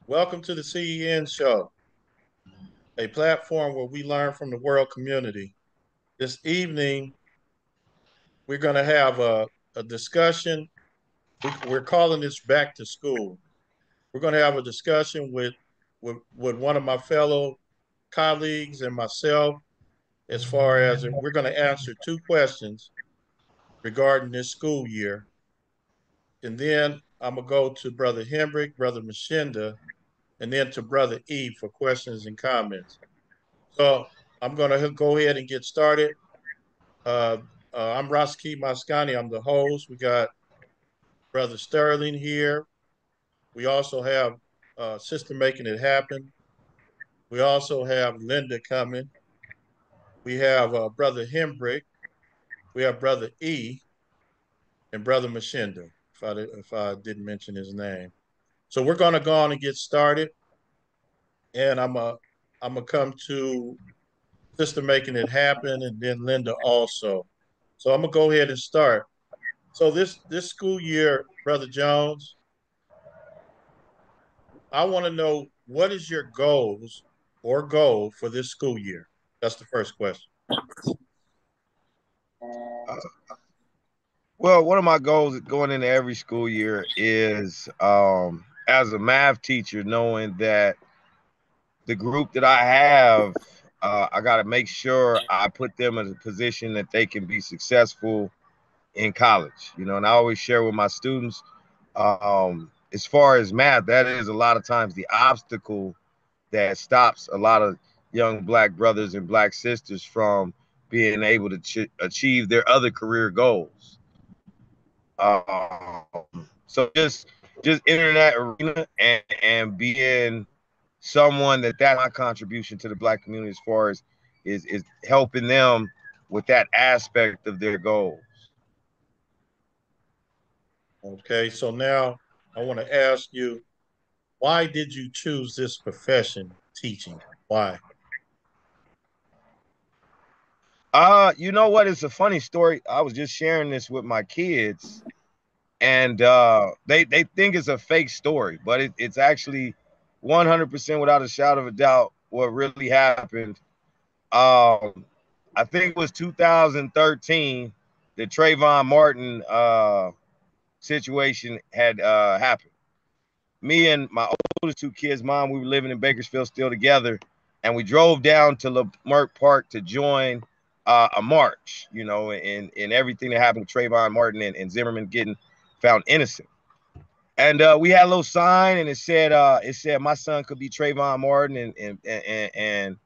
Welcome to the CEN show, a platform where we learn from the world community. This evening, we're going to have a discussion. We're calling this Back to School. We're going to have a discussion with one of my fellow colleagues and myself, as far as we're going to answer two questions regarding this school year. And then I'm going to go to Brother Hendrick, Brother Mashinda, and then to Brother E for questions and comments. So I'm going to go ahead and get started. Uh, I'm Roski Mascani. I'm the host. We got Brother Sterling here. We also have Sister Making It Happen. We also have Linda coming. We have Brother Hembrick. We have Brother E and Brother Mashinda, if I didn't mention his name. So we're going to go on and get started. And I'm going to come to Sister Making It Happen and then Linda also. So I'm going to go ahead and start. So this school year, Brother Jones, I want to know what is your goals or goal for this school year? That's the first question. Well, one of my goals going into every school year is, as a math teacher, knowing that the group that I have, I got to make sure I put them in a position that they can be successful in college. And I always share with my students, as far as math, that is a lot of times the obstacle that stops a lot of young black brothers and black sisters from being able to achieve their other career goals. So just entering that arena and being someone that's my contribution to the black community as far as is helping them with that aspect of their goals. Okay, so now I want to ask you, why did you choose this profession, teaching? Why? You know what? It's a funny story. I was just sharing this with my kids, and they think it's a fake story, but it's actually 100% without a shadow of a doubt what really happened. Um, I think it was 2013 the Trayvon Martin situation had happened. Me and my oldest two kids, mom, we were living in Bakersfield still together, and we drove down to Leimert Park to join a march, and everything that happened with Trayvon Martin and Zimmerman getting found innocent. And we had a little sign, and it said my son could be Trayvon Martin, and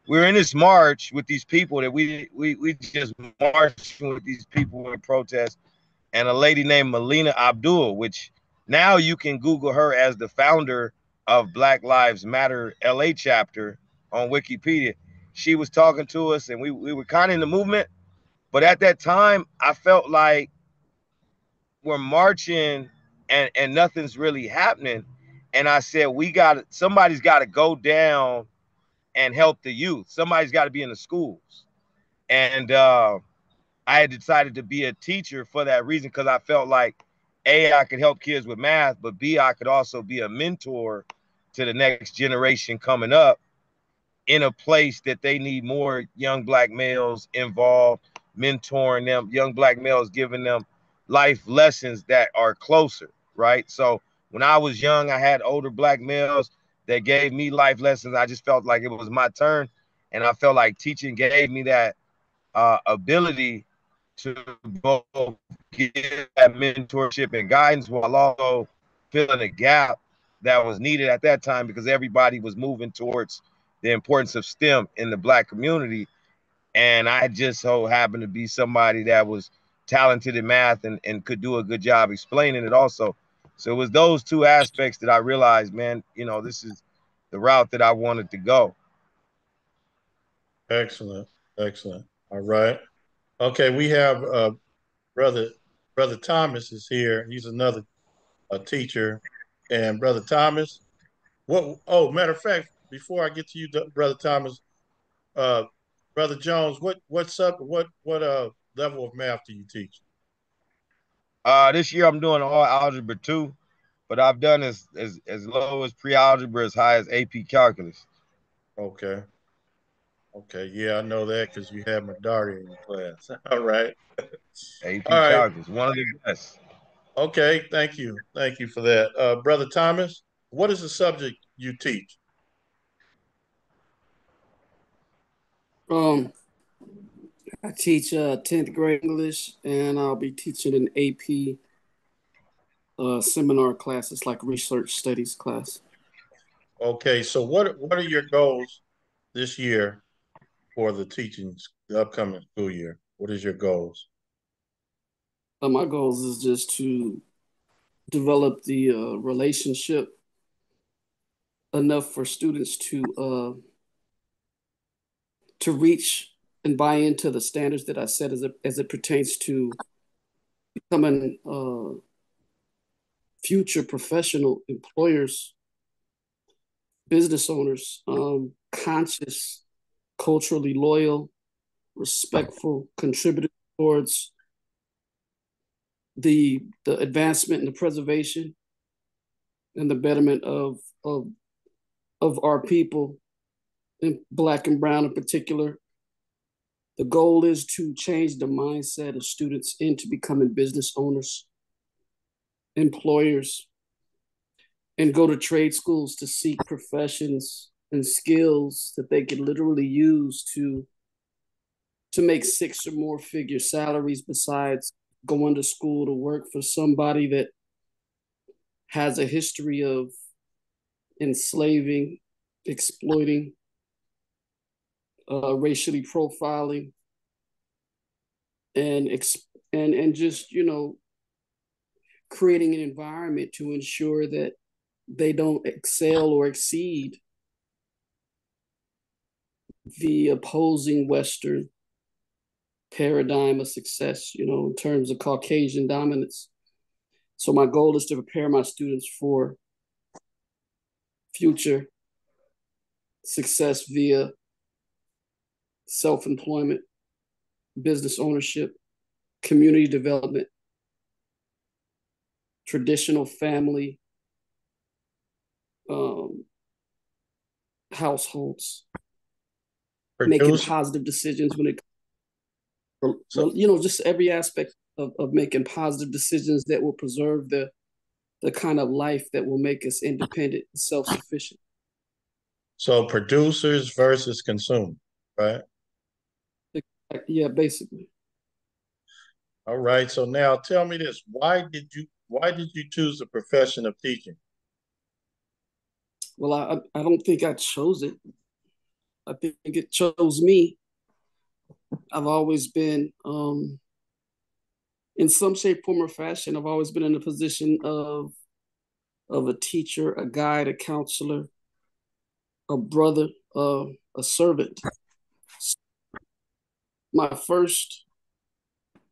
we were in this march with these people that we just marched with these people in protest, and a lady named Melina Abdul, which now you can Google her as the founder of Black Lives Matter LA chapter on Wikipedia. She was talking to us, and we were kind of in the movement, but at that time, I felt like we're marching and nothing's really happening. And I said, somebody's got to go down and help the youth. Somebody's got to be in the schools. And I had decided to be a teacher for that reason, because I felt like A, I could help kids with math, but B, I could also be a mentor to the next generation coming up in a place that they need more young black males involved, mentoring them, young black males giving them life lessons that are closer, right? So when I was young, I had older black males that gave me life lessons. I just felt like it was my turn. And I felt like teaching gave me that ability to both give that mentorship and guidance while also filling a gap that was needed at that time, because everybody was moving towards the importance of STEM in the black community. And I just so happened to be somebody that was talented in math and could do a good job explaining it also. So it was those two aspects that I realized, man, this is the route that I wanted to go. Excellent, excellent. All right. Okay, we have brother Brother Thomas is here. He's another teacher, and Brother Thomas. What? Oh, matter of fact, before I get to you, Brother Thomas, uh, Brother Jones, what's up? What level of math do you teach? This year I'm doing all algebra 2. but I've done as low as pre-algebra, as high as AP calculus. Okay. Okay. Yeah, I know that because you had my daughter in your class. All right. All AP right. calculus, one of the best. Okay. Thank you. Thank you for that. Brother Thomas, what is the subject you teach? Um, I teach 10th grade English, and I'll be teaching an AP seminar class. It's like research studies class. Okay. So what are your goals this year for the upcoming school year? What is your goals? My goals is just to develop the relationship enough for students to reach and buy into the standards that I set as it pertains to becoming future professional employers, business owners, conscious, culturally loyal, respectful, contributing towards the advancement and the preservation and the betterment of our people, in Black and Brown in particular. The goal is to change the mindset of students into becoming business owners, employers, and go to trade schools to seek professions and skills that they can literally use to make six or more figure salaries besides going to school to work for somebody that has a history of enslaving, exploiting, racially profiling, and and just creating an environment to ensure that they don't excel or exceed the opposing Western paradigm of success, in terms of Caucasian dominance. So my goal is to prepare my students for future success via self-employment, business ownership, community development, traditional family um, households, making Produce. positive decisions when it, So just every aspect of making positive decisions that will preserve the kind of life that will make us independent and self-sufficient. so producers versus consumer, right? Yeah, basically. All right. So now tell me this. Why did you choose the profession of teaching? Well, I don't think I chose it. I think it chose me. I've always been, in some shape, form, or fashion, I've always been in a position of a teacher, a guide, a counselor, a brother, a servant. My first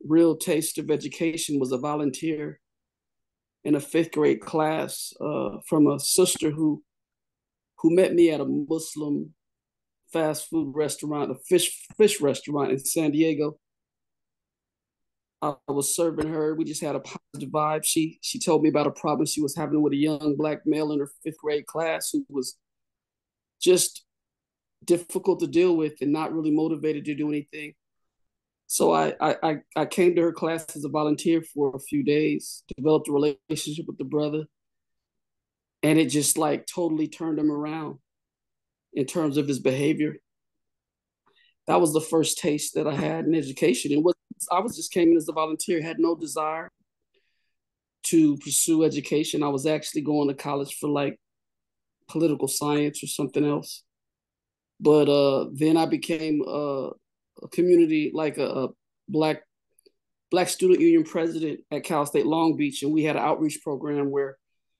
real taste of education was a volunteer in a fifth grade class from a sister who met me at a Muslim fast food restaurant, a fish restaurant in San Diego. I was serving her. We just had a positive vibe. She told me about a problem she was having with a young Black male in her fifth grade class who was just difficult to deal with and not really motivated to do anything. So I came to her class as a volunteer for a few days, developed a relationship with the brother, and it just like totally turned him around in terms of his behavior. That was the first taste that I had in education. And what I was just came in as a volunteer, had no desire to pursue education. I was actually going to college for like political science or something else. But then I became a community like a black Black Student Union president at Cal State Long Beach, and we had an outreach program where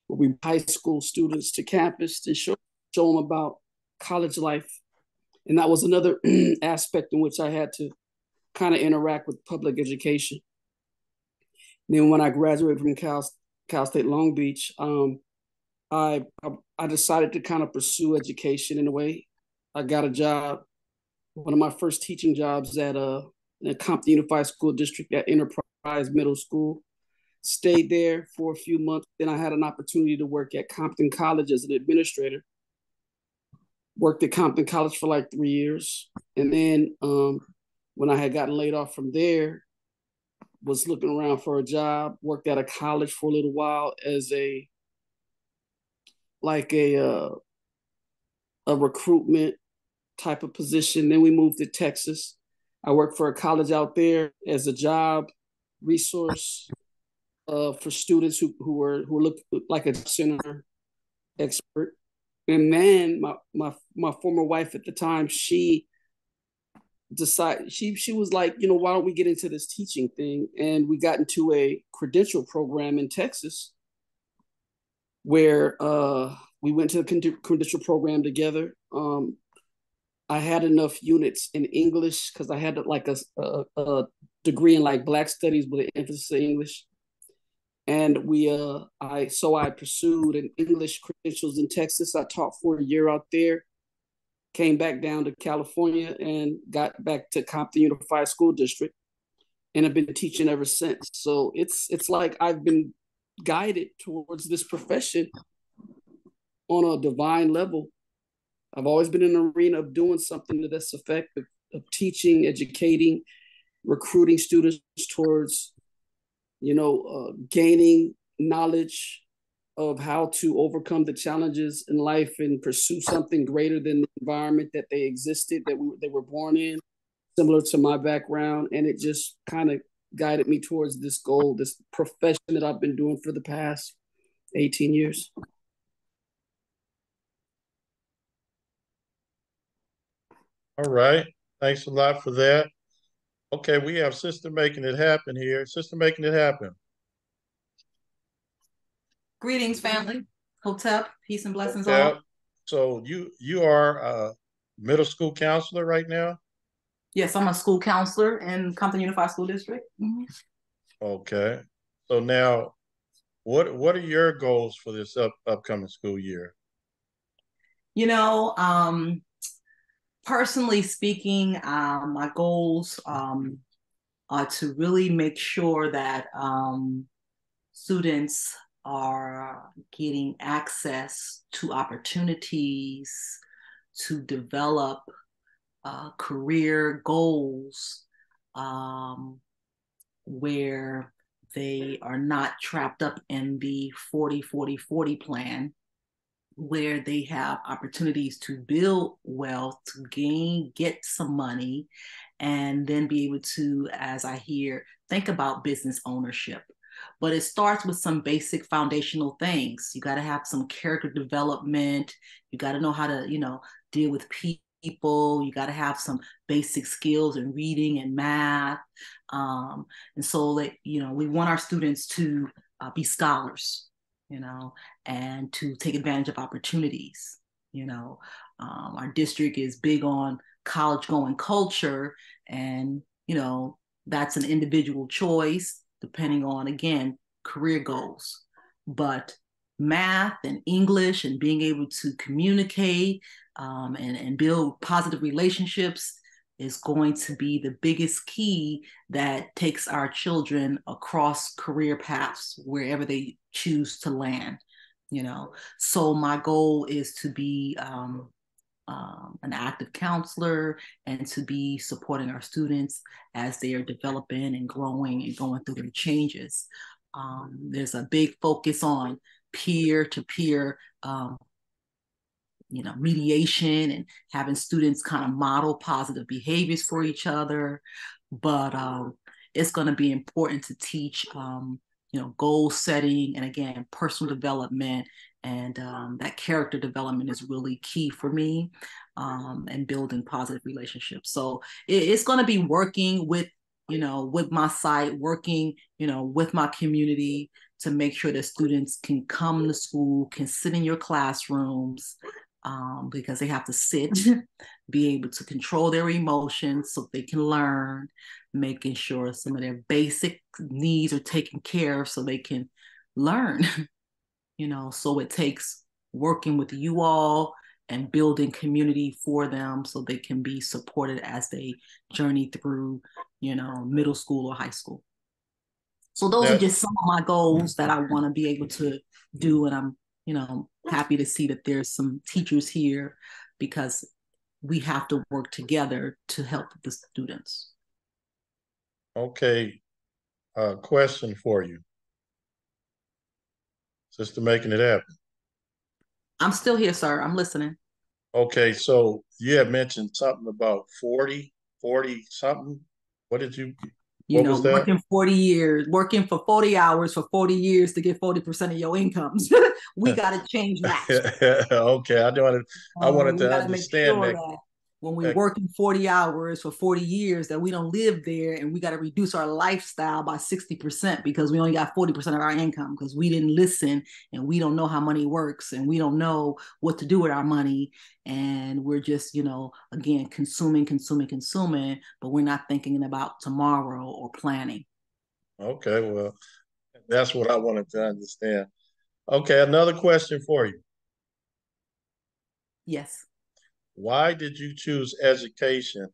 we high school students to campus to show them about college life, and that was another aspect in which I had to kind of interact with public education. And then when I graduated from Cal State Long Beach, I decided to kind of pursue education in a way. I got a job, one of my first teaching jobs at in a Compton Unified School District at Enterprise Middle School. stayed there for a few months. Then I had an opportunity to work at Compton College as an administrator. Worked at Compton College for like 3 years. And then when I had gotten laid off from there, was looking around for a job, worked at a college for a little while as like a recruitment type of position. Then we moved to Texas. I worked for a college out there as a job resource for students who were look like a center expert. And then my former wife at the time, she decided she was like, why don't we get into this teaching thing? And we got into a credential program in Texas where we went to the credential program together. I had enough units in English because I had like a degree in like Black Studies with an emphasis in English. And I pursued an English credentials in Texas. I taught for a year out there, came back down to California and got back to Compton Unified School District, and have been teaching ever since. So it's like I've been guided towards this profession on a divine level. I've always been in an arena of doing something to this effect of teaching, educating, recruiting students towards, gaining knowledge of how to overcome the challenges in life and pursue something greater than the environment that they were born in, similar to my background. And it just kind of guided me towards this goal, this profession that I've been doing for the past 18 years. All right. Thanks a lot for that. Okay, we have Sister Making It Happen here. Sister Making It Happen. Greetings, family. Hotep, peace and blessings Hotep. all. So you are a middle school counselor right now? Yes, I'm a school counselor in Compton Unified School District. Mm-hmm. Okay. So now, what are your goals for this upcoming school year? Personally speaking, my goals are to really make sure that students are getting access to opportunities to develop career goals where they are not trapped up in the 40-40-40 plan, where they have opportunities to build wealth, to get some money, and then be able to, as I hear, think about business ownership. But it starts with some basic foundational things. You got to have some character development. You got to know how to, deal with people. You got to have some basic skills in reading and math. And so that, we want our students to be scholars, and to take advantage of opportunities. Our district is big on college going culture, and, that's an individual choice depending on, again, career goals. But math and English and being able to communicate and build positive relationships is going to be the biggest key that takes our children across career paths wherever they choose to land. So my goal is to be an active counselor and to be supporting our students as they are developing and growing and going through their changes. There's a big focus on peer-to-peer mediation and having students kind of model positive behaviors for each other. But it's going to be important to teach, goal setting and, again, personal development. And that character development is really key for me, and building positive relationships. So it's going to be working with my site, working, with my community to make sure that students can come to school, can sit in your classrooms, because they have to sit, be able to control their emotions so they can learn, making sure some of their basic needs are taken care of so they can learn. So it takes working with you all and building community for them so they can be supported as they journey through, middle school or high school. So those are That just some of my goals that I want to be able to do. And I'm, happy to see that there's some teachers here because we have to work together to help the students. okay? Question for you, Sister Making It Happen. I'm still here, sir. I'm listening. Okay, so you had mentioned something about 40 something. What did you, what was that? Working 40 years, working for 40 hours for 40 years to get 40% of your incomes. We got to change that. Okay, I wanted We to got to make understand sure that. that when we uh, working 40 hours for 40 years that we don't live there, and we got to reduce our lifestyle by 60% because we only got 40% of our income because we didn't listen, and we don't know how money works, and we don't know what to do with our money, and we're just, again, consuming, but we're not thinking about tomorrow or planning. Okay, well, that's what I wanted to understand. Okay, another question for you. Yes. Why did you choose education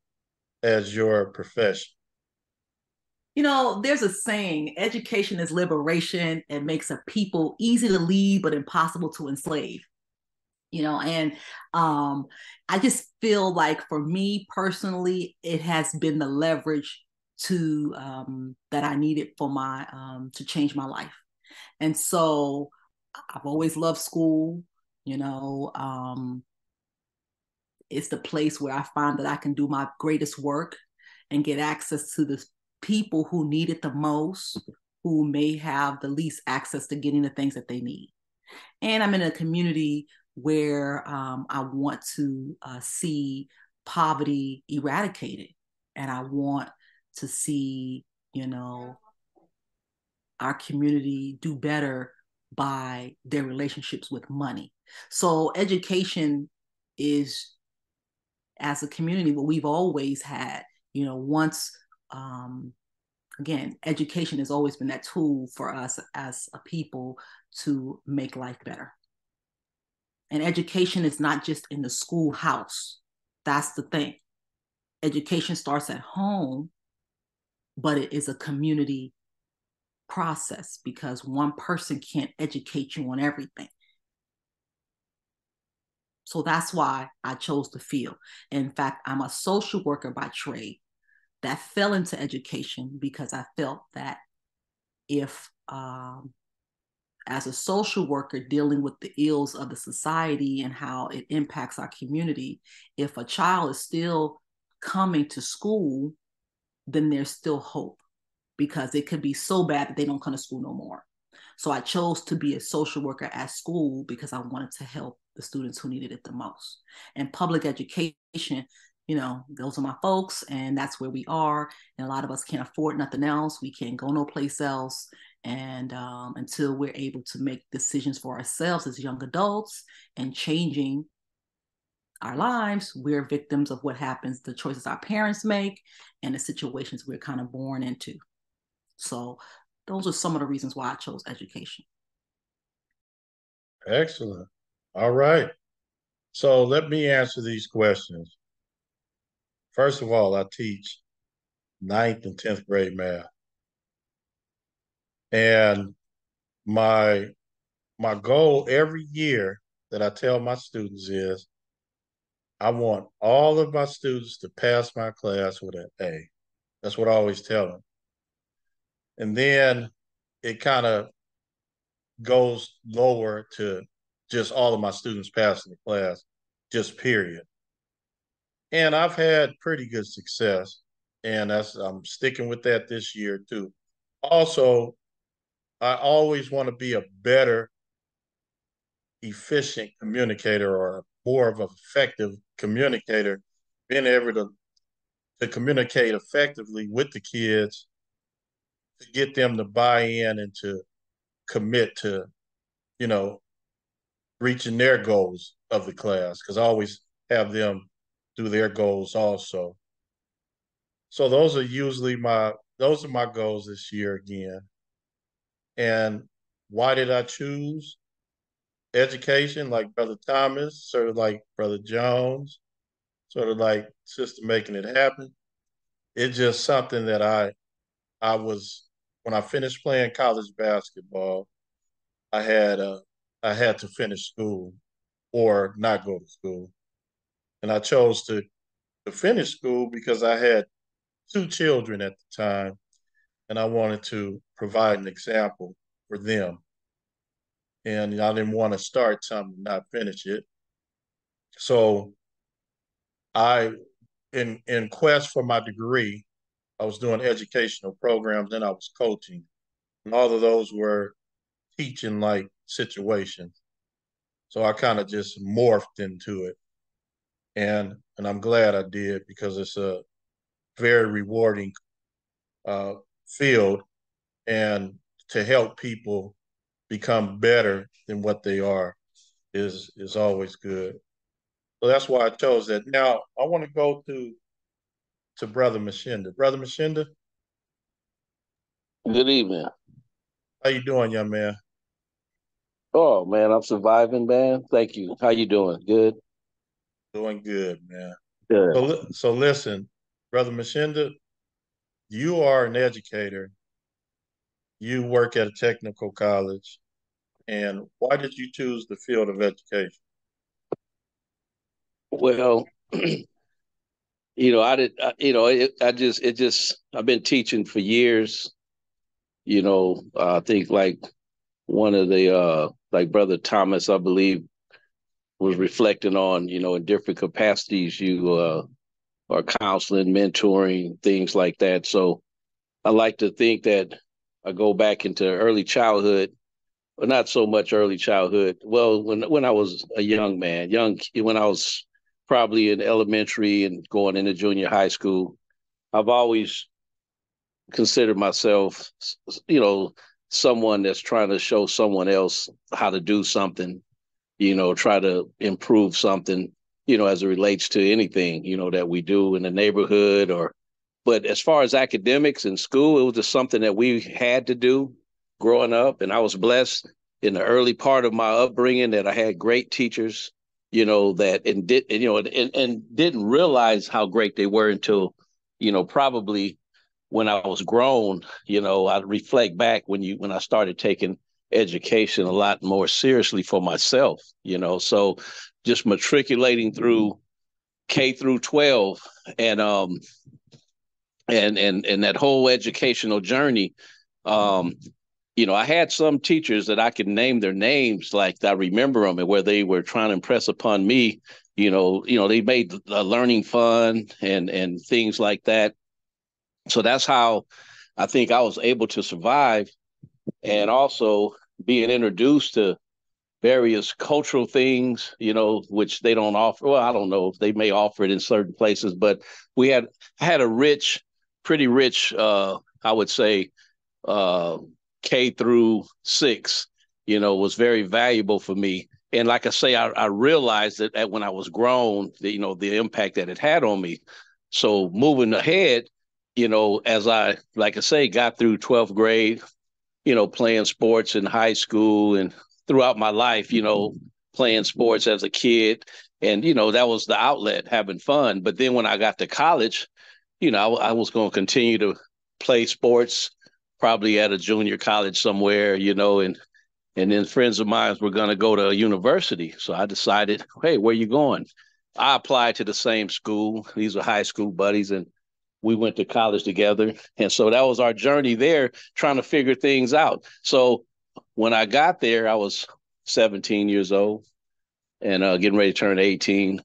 as your profession? There's a saying, education is liberation. It makes a people easy to lead, but impossible to enslave. And I just feel like for me personally, it has been the leverage to that I needed for my to change my life. And so I've always loved school. you know um it's the place where I find that I can do my greatest work and get access to the people who need it the most, who may have the least access to getting the things that they need. And I'm in a community where I want to see poverty eradicated, and I want to see, our community do better by their relationships with money. So education is, as a community, what we've always had. Once again, education has always been that tool for us as a people to make life better. And education is not just in the schoolhouse. That's the thing. Education starts at home, but it is a community process because one person can't educate you on everything. So that's why I chose the field. In fact, I'm a social worker by trade that fell into education because I felt that if as a social worker dealing with the ills of the society and how it impacts our community, if a child is still coming to school, then there's still hope because it could be so bad that they don't come to school no more. So I chose to be a social worker at school because I wanted to help the students who needed it the most. And public education, those are my folks, and that's where we are. And a lot of us can't afford nothing else. We can't go no place else. And until we're able to make decisions for ourselves as young adults and changing our lives, we're victims of what happens, the choices our parents make, and the situations we're kind of born into. So those are some of the reasons why I chose education. Excellent. All right. So let me answer these questions. First of all, I teach ninth and 10th grade math. And my my goal every year that I tell my students is I want all of my students to pass my class with an A. That's what I always tell them. And then it kind of goes lower to just all of my students passing the class, just period. And I've had pretty good success. And I'm sticking with that this year too. Also, I always want to be a better, efficient communicator or more of an effective communicator, being able to communicate effectively with the kids to get them to buy in and to commit to, you know, reaching their goals of the class. Because I always have them do their goals also. So those are my goals this year again. And why did I choose education like Brother Thomas, sort of like Brother Jones, sort of like Sister Making It Happen? It's just something that I was when I finished playing college basketball, I had uh, I had to finish school or not go to school, and I chose to finish school because I had two children at the time, and I wanted to provide an example for them. And I didn't want to start something and not finish it. So I, in quest for my degree, I was doing educational programs and I was coaching, and all of those were teaching like situations. So I kind of just morphed into it, and I'm glad I did because it's a very rewarding uh, field, and to help people become better than what they are is always good. So that's why I chose that. Now I want to go to Brother Mashinda. Brother Mashinda, Good evening. how you doing, young man? Oh man, I'm surviving, man. Thank you. How you doing? Good. Doing good, man. Good. So listen, Brother Mashinda, you are an educator. You work at a technical college, and why did you choose the field of education? Well, I did. I've been teaching for years. I think like one of the like Brother Thomas, I believe, was reflecting on, in different capacities you are counseling, mentoring, things like that. So I like to think that I go back into early childhood. Well, not so much early childhood. Well, when I was a young man, when I was probably in elementary and going into junior high school, I've always considered myself, you know, someone that's trying to show someone else how to do something, try to improve something, as it relates to anything, that we do in the neighborhood or but as far as academics in school, it was just something that we had to do growing up. And I was blessed in the early part of my upbringing that I had great teachers, that and didn't realize how great they were until, probably when I was grown, I reflect back when I started taking education a lot more seriously for myself, So just matriculating through K through 12 and and that whole educational journey. um I had some teachers that I could name their names, like I remember them, and where they were trying to impress upon me, they made learning fun and things like that. So that's how I think I was able to survive, and also being introduced to various cultural things, which they don't offer. Well, I don't know if they may offer it in certain places, but we had I had a pretty rich, I would say, uh, K through 6, was very valuable for me. And like I say, I realized that when I was grown, the impact that it had on me. So moving ahead, as like I say, got through 12th grade, playing sports in high school and throughout my life, playing sports as a kid. And, that was the outlet, having fun. But then when I got to college, I was going to continue to play sports, probably at a junior college somewhere, and then friends of mine were going to go to a university. So I decided, hey, where you going? I applied to the same school. These were high school buddies, and we went to college together. And so that was our journey there, trying to figure things out. So when I got there, I was 17 years old and getting ready to turn 18.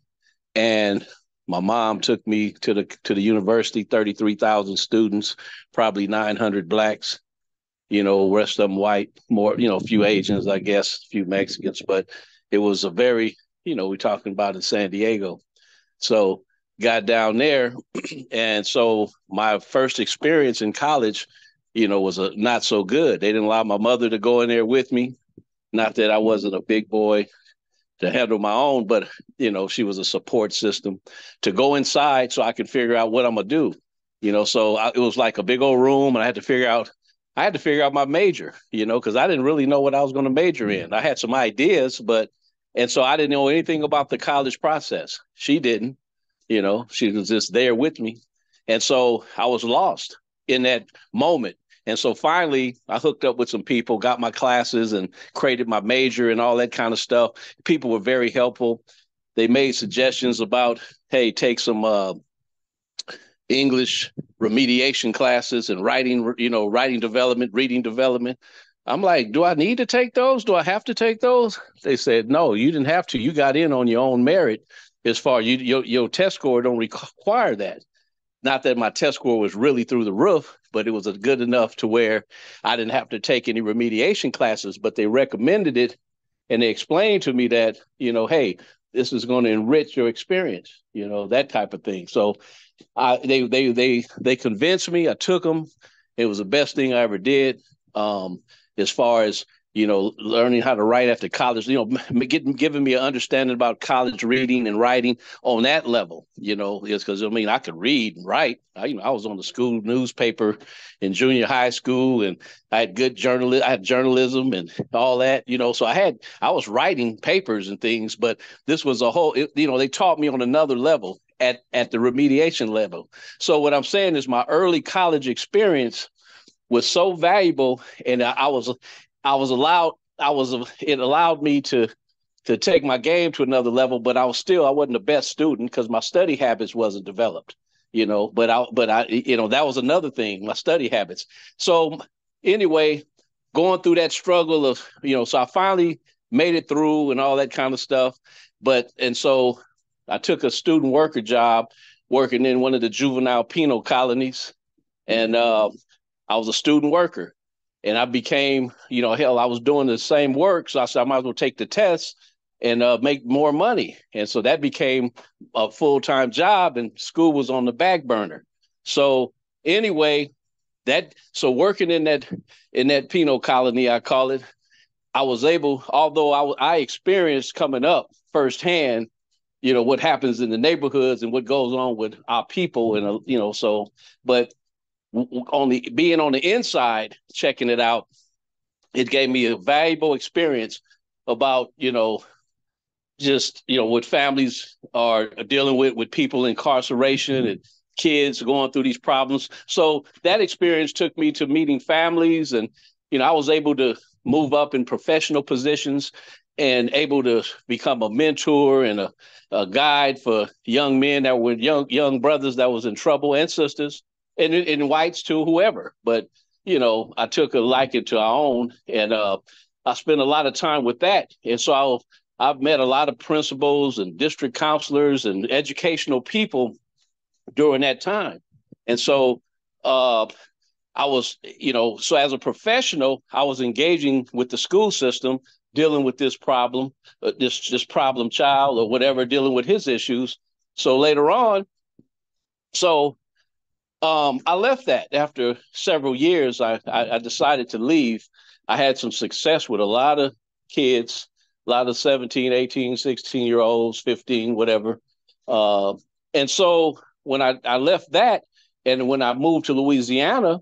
And my mom took me to the university, 33,000 students, probably 900 blacks, rest of them white, more, a few Asians, I guess, a few Mexicans, but it was a very, we're talking about in San Diego. So got down there. And so my first experience in college, was not so good. They didn't allow my mother to go in there with me. Not that I wasn't a big boy to handle my own, but she was a support system to go inside so I could figure out what I'm gonna do. It was like a big old room, and I had to figure out my major, because I didn't really know what I was going to major in. I had some ideas, and so I didn't know anything about the college process. She didn't, she was just there with me. And so I was lost in that moment. And so finally, I hooked up with some people, got my classes, and created my major and all that kind of stuff. People were very helpful. They made suggestions about, hey, take some English remediation classes and writing, writing development, reading development. I'm like, do I need to take those? Do I have to take those? They said, no, you didn't have to. You got in on your own merit. As far as your test score don't require that. Not that my test score was really through the roof, but it was good enough to where I didn't have to take any remediation classes, but they recommended it. And they explained to me that, hey, this is going to enrich your experience, that type of thing. So they convinced me. I took them. It was the best thing I ever did. As far as learning how to write after college, giving me an understanding about college reading and writing on that level, is because I could read and write. I was on the school newspaper in junior high school, and I had I had journalism and all that, so I was writing papers and things, but this was they taught me on another level at the remediation level. So what I'm saying is my early college experience was so valuable, and it allowed me to take my game to another level, but I wasn't the best student because my study habits wasn't developed, but that was another thing, my study habits. So anyway, going through that struggle of, so I finally made it through and all that kind of stuff. And so I took a student worker job working in one of the juvenile penal colonies, and I was a student worker, and I became, I was doing the same work. So I said, I might as well take the test and make more money. And so that became a full-time job, and school was on the back burner. So anyway, working in that penal colony, I call it, I was able, although I experienced coming up firsthand, what happens in the neighborhoods and what goes on with our people. And, but being on the inside, checking it out, it gave me a valuable experience about, just, what families are dealing with people incarceration and kids going through these problems. So that experience took me to meeting families, and, I was able to move up in professional positions and able to become a mentor and a guide for young men that were young brothers that was in trouble, and sisters, and whites too, whoever. But, I took a liking to our own, and I spent a lot of time with that. And so I've met a lot of principals and district counselors and educational people during that time. And so I was, so as a professional, I was engaging with the school system, dealing with this problem, this problem child or whatever, dealing with his issues. So later on, I left that after several years. I decided to leave. I had some success with a lot of kids, a lot of 17, 18, 16-year-olds, 15, whatever. And so when I left that, and when I moved to Louisiana,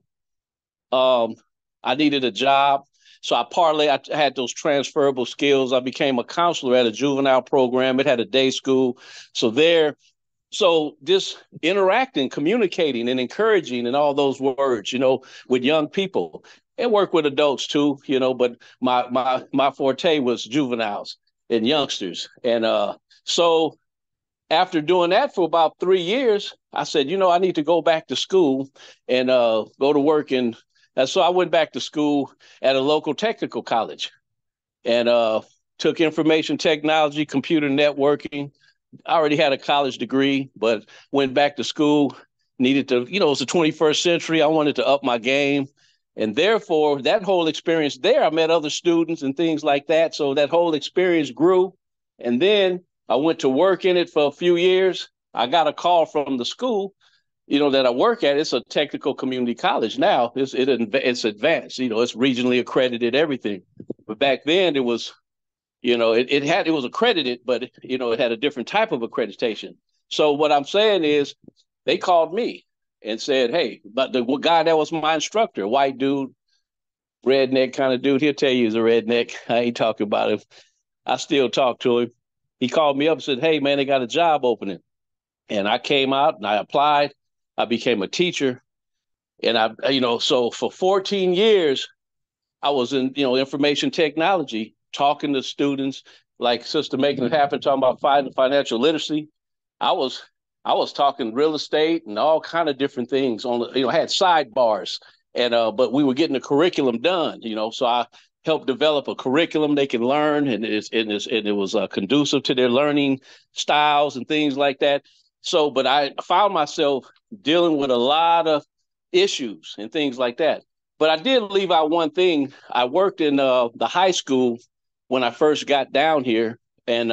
I needed a job. So I had those transferable skills. I became a counselor at a juvenile program. It had a day school. So this interacting, communicating, and encouraging, and all those words, with young people, and work with adults too, but my forte was juveniles and youngsters. And so after doing that for about 3 years, I said, I need to go back to school and go to work. And so I went back to school at a local technical college, and took information technology, computer networking. I already had a college degree, but went back to school, needed to, it's the 21st century. I wanted to up my game. And therefore, that whole experience there, I met other students and things like that. So that whole experience grew. And then I went to work in it for a few years. I got a call from the school, that I work at. It's a technical community college now. It's advanced, it's regionally accredited, everything. But back then it was, it was accredited, but it had a different type of accreditation. So what I'm saying is, they called me and said, hey, but the guy that was my instructor, white dude, redneck kind of dude, he'll tell you he's a redneck. I ain't talking about him. I still talk to him. He called me up and said, hey man, they got a job opening. And I came out and I applied. I became a teacher. And so for 14 years, I was in, information technology, talking to students like Sister Making It Happen, talking about financial literacy. I was I was talking real estate and all kind of different things on the, I had sidebars and but we were getting the curriculum done, so I helped develop a curriculum they can learn and it was conducive to their learning styles and things like that. So, but I found myself dealing with a lot of issues and things like that. But I did leave out one thing. I worked in the high school when I first got down here, and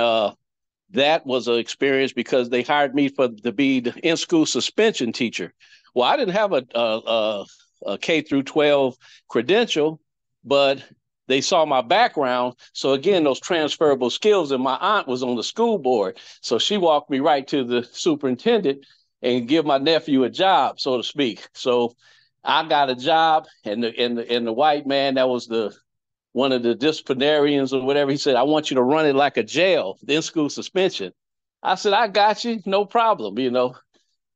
that was an experience because they hired me to be the in-school suspension teacher. Well, I didn't have a K through 12 credential, but they saw my background. So again, those transferable skills, and my aunt was on the school board. So she walked me right to the superintendent and give my nephew a job, so to speak. So I got a job, and the white man that was the one of the disciplinarians or whatever, he said, "I want you to run it like a jail, in school suspension." I said, "I got you, no problem."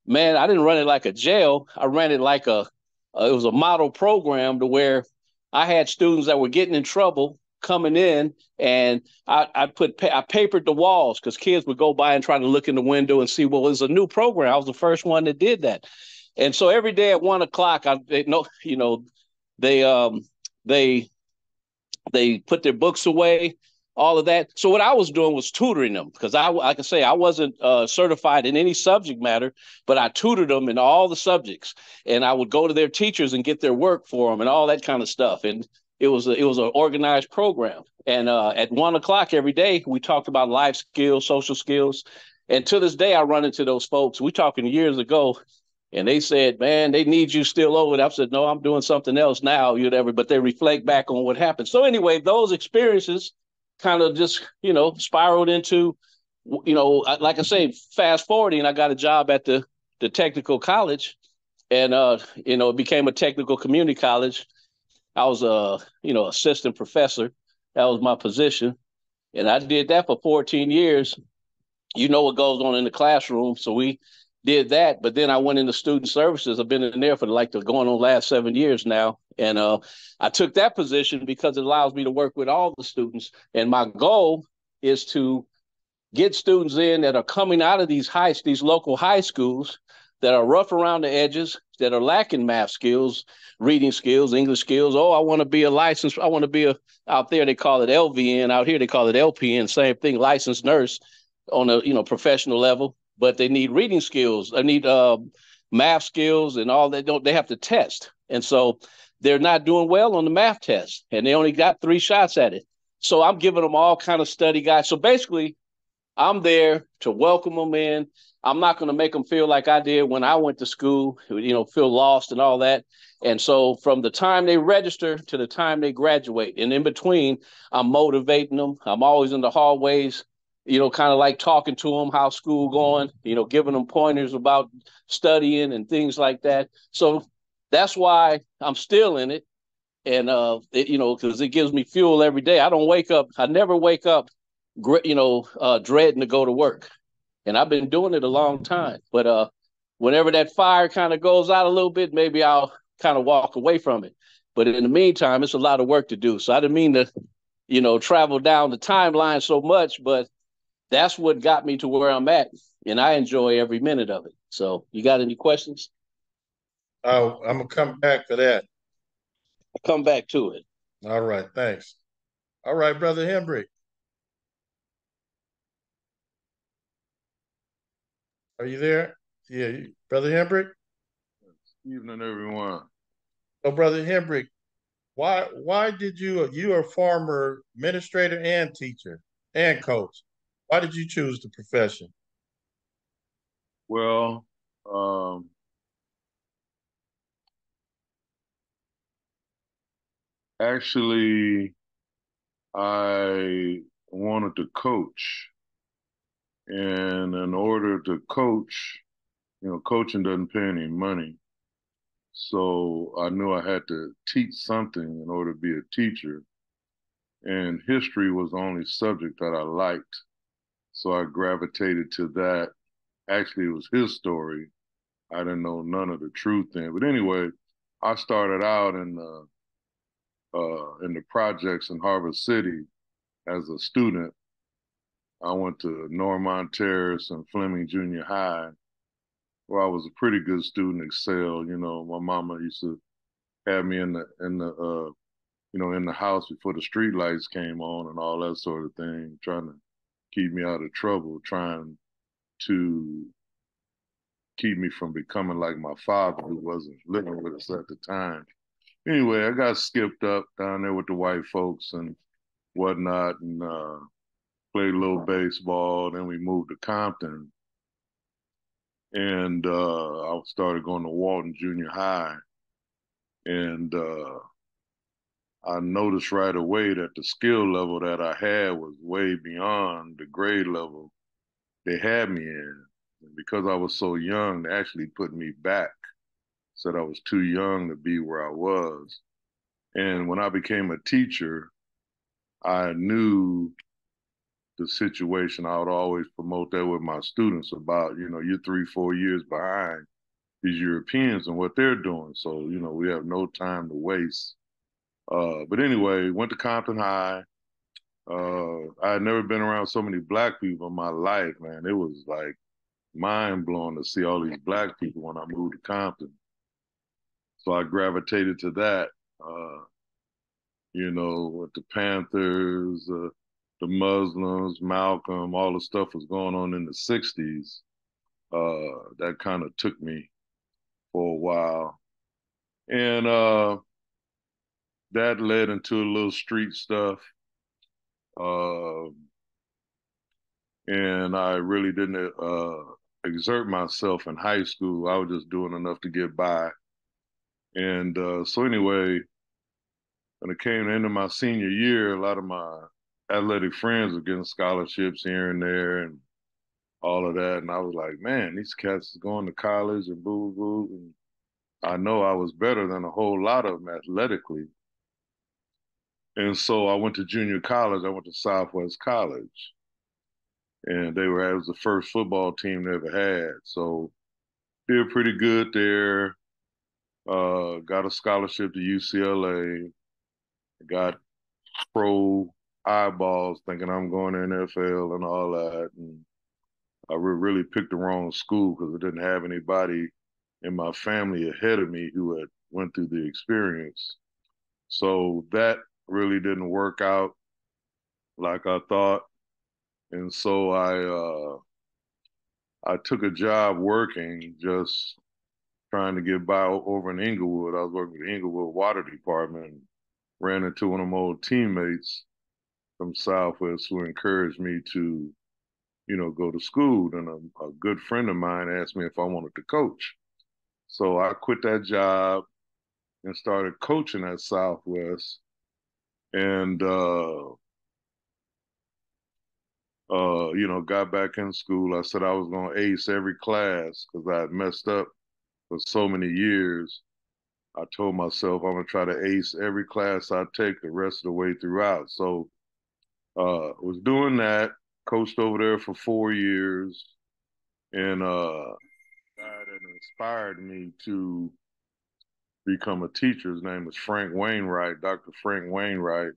Man, I didn't run it like a jail. I ran it like it was a model program to where I had students that were getting in trouble coming in, and I papered the walls because kids would go by and try to look in the window and see, well, it was a new program. I was the first one that did that. And so every day at 1 o'clock, they they they put their books away, all of that. So what I was doing was tutoring them because like I say, I wasn't certified in any subject matter, but I tutored them in all the subjects, and I would go to their teachers and get their work for them and all that kind of stuff. And it was an organized program. And at 1 o'clock every day, we talked about life skills, social skills, and to this day, I run into those folks. We talking years ago, and they said, "Man, they need you still over there." I said, "No, I'm doing something else now, whatever." But they reflect back on what happened. So anyway, those experiences kind of just, spiraled into, like I say, fast forwarding, I got a job at the technical college, and it became a technical community college. I was a, assistant professor. That was my position, and I did that for 14 years. You know what goes on in the classroom. So we did that, but then I went into student services. I've been in there for like the going on last 7 years now. And I took that position because it allows me to work with all the students. And my goal is to get students in that are coming out of these local high schools that are rough around the edges, that are lacking math skills, reading skills, English skills. Oh, I want to be a licensed, I want to be out there they call it LVN, out here they call it LPN, same thing, licensed nurse on a, professional level, but they need reading skills. They need math skills and all that. They have to test. And so they're not doing well on the math test, and they only got 3 shots at it. So I'm giving them all kind of study guides. So basically, I'm there to welcome them in. I'm not going to make them feel like I did when I went to school, feel lost and all that. And so from the time they register to the time they graduate, and in between, I'm motivating them. I'm always in the hallways, kind of like talking to them, how school going, giving them pointers about studying and things like that. So that's why I'm still in it. And, because it gives me fuel every day. I never wake up dreading to go to work. And I've been doing it a long time. But whenever that fire kind of goes out a little bit, maybe I'll kind of walk away from it. But in the meantime, it's a lot of work to do. So I didn't mean to, travel down the timeline so much, but that's what got me to where I'm at. And I enjoy every minute of it. So you got any questions? Oh, I'm gonna come back for that. I'll come back to it. All right, thanks. All right, Brother Hembry, are you there? Yeah, Brother Hembry. Evening, everyone. So, Brother Hembry, why did you're a former administrator and teacher and coach? Why did you choose the profession? Well, actually, I wanted to coach. And in order to coach, coaching doesn't pay any money. So I knew I had to teach something in order to be a teacher. And history was the only subject that I liked. So I gravitated to that. Actually, it was his story. I didn't know none of the truth then. But anyway, I started out in the projects in Harvard City as a student. I went to Normont Terrace and Fleming Junior High, where I was a pretty good student, excelled. You know, my mama used to have me in the house before the street lights came on and all that sort of thing, trying to keep me out of trouble, trying to keep me from becoming like my father, who wasn't living with us at the time. Anyway, I got skipped up down there with the white folks and whatnot, and played a little baseball. Then we moved to Compton, and I started going to Walton Junior High, and I noticed right away that the skill level that I had was way beyond the grade level they had me in. And because I was so young, they actually put me back, said I was too young to be where I was. And when I became a teacher, I knew the situation. I would always promote that with my students about, you're 3, 4 years behind these Europeans and what they're doing. So, we have no time to waste. But anyway, went to Compton High. I had never been around so many black people in my life, man. It was like mind blowing to see all these black people when I moved to Compton. So I gravitated to that, with the Panthers, the Muslims, Malcolm, all the stuff was going on in the 60s. That kind of took me for a while. And that led into a little street stuff. Uh, and I really didn't exert myself in high school. I was just doing enough to get by. And so anyway, when it came into my senior year, a lot of my athletic friends were getting scholarships here and there and all of that. And I was like, man, these cats is going to college and boo boo. And I know I was better than a whole lot of them athletically. And so I went to junior college. I went to Southwest College. And it was the first football team they ever had. So did pretty good there. Got a scholarship to UCLA. Got pro eyeballs thinking I'm going to NFL and all that. And I really picked the wrong school because I didn't have anybody in my family ahead of me who had went through the experience. So that really didn't work out like I thought. And so I took a job working, just trying to get by over in Inglewood. I was working with the Inglewood Water Department and ran into one of my old teammates from Southwest who encouraged me to, go to school. And a good friend of mine asked me if I wanted to coach. So I quit that job and started coaching at Southwest. And got back in school. I said I was going to ace every class because I had messed up for so many years. I told myself I'm going to try to ace every class I take the rest of the way throughout. So was doing that, coached over there for 4 years, and guy that inspired me to become a teacher, his name is Frank Wainwright, Dr. Frank Wainwright.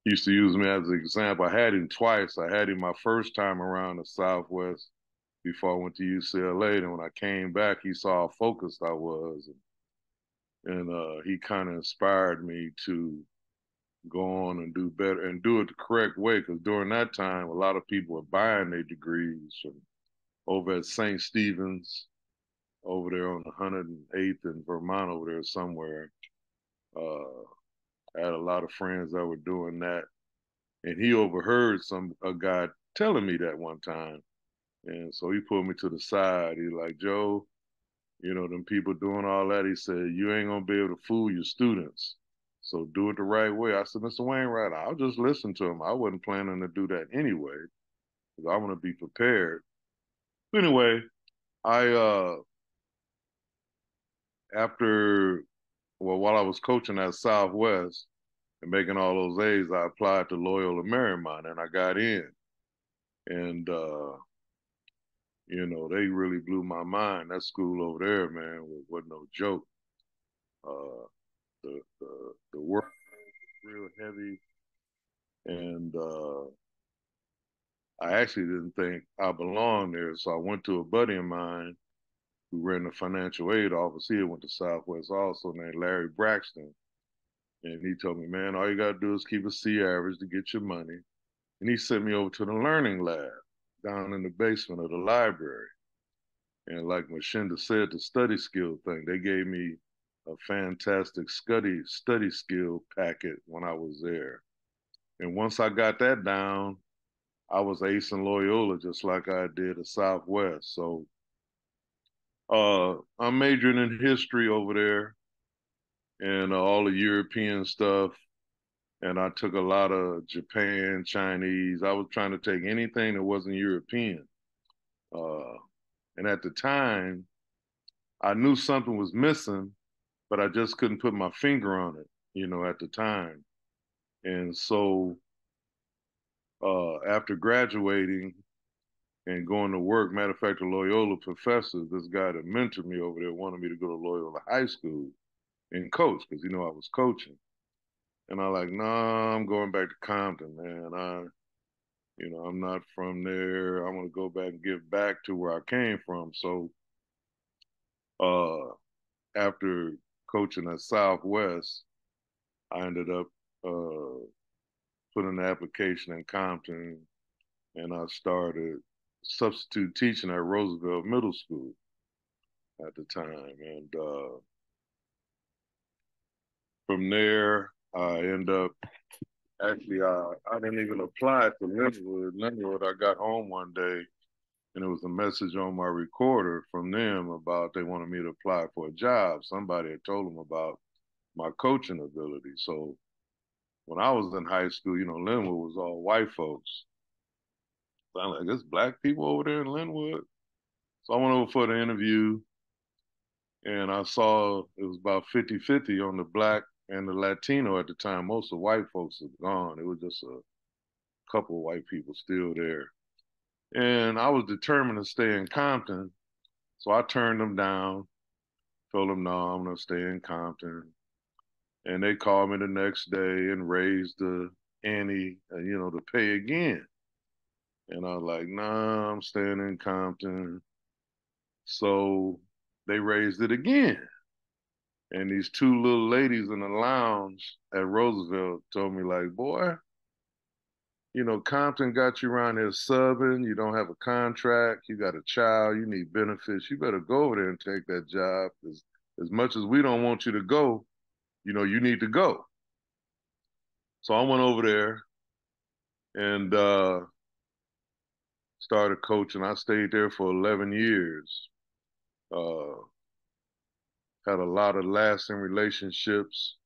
He used to use me as an example. I had him twice. I had him my first time around the Southwest before I went to UCLA. And when I came back, he saw how focused I was. And he kind of inspired me to go on and do better and do it the correct way. Because during that time, a lot of people were buying their degrees from over at St. Stephen's, over there on 108th in Vermont, over there somewhere. I had a lot of friends that were doing that. And he overheard a guy telling me that one time. And so he pulled me to the side. He's like, Joe, them people doing all that. He said, you ain't going to be able to fool your students. So do it the right way. I said, Mr. Wainwright, I'll just listen to him. I wasn't planning to do that anyway, because I want to be prepared. But anyway, I, while I was coaching at Southwest and making all those A's, I applied to Loyola Marymount and I got in. And, they really blew my mind. That school over there, man, wasn't no joke. The work was real heavy, and I actually didn't think I belonged there. So I went to a buddy of mine who ran the financial aid office. He went to Southwest also, named Larry Braxton. And he told me, man, all you got to do is keep a C average to get your money. And he sent me over to the learning lab down in the basement of the library. And like Mashinda said, the study skill thing, they gave me a fantastic study skill packet when I was there. And once I got that down, I was acing Loyola just like I did at Southwest. So I'm majoring in history over there and all the European stuff. And I took a lot of Japan, Chinese. I was trying to take anything that wasn't European. Uh, and at the time, I knew something was missing, but I just couldn't put my finger on it, at the time. And so after graduating and going to work, matter of fact, the Loyola professor, this guy that mentored me over there, wanted me to go to Loyola High School and coach because I was coaching. And I like, nah, I'm going back to Compton, man. I'm not from there. I want to go back and give back to where I came from. So after coaching at Southwest, I ended up putting an application in Compton, and I started substitute teaching at Roosevelt Middle School at the time. And from there, I end up actually, I didn't even apply to Linwood. Linwood, I got home one day, and it was a message on my recorder from them about they wanted me to apply for a job. Somebody had told them about my coaching ability. So when I was in high school, Linwood was all white folks. So I'm like, there's black people over there in Linwood. So I went over for the interview, and I saw it was about 50-50 on the black and the Latino at the time. Most of the white folks had gone. It was just a couple of white people still there. And I was determined to stay in Compton. So I turned them down, told them, no, I'm going to stay in Compton. And they called me the next day and raised the ante, to pay again. And I was like, nah, I'm staying in Compton. So they raised it again. And these two little ladies in the lounge at Roosevelt told me, like, boy, Compton got you around here subbing. You don't have a contract. You got a child. You need benefits. You better go over there and take that job. As much as we don't want you to go, you need to go. So I went over there and started coaching. I stayed there for 11 years. Had a lot of lasting relationships.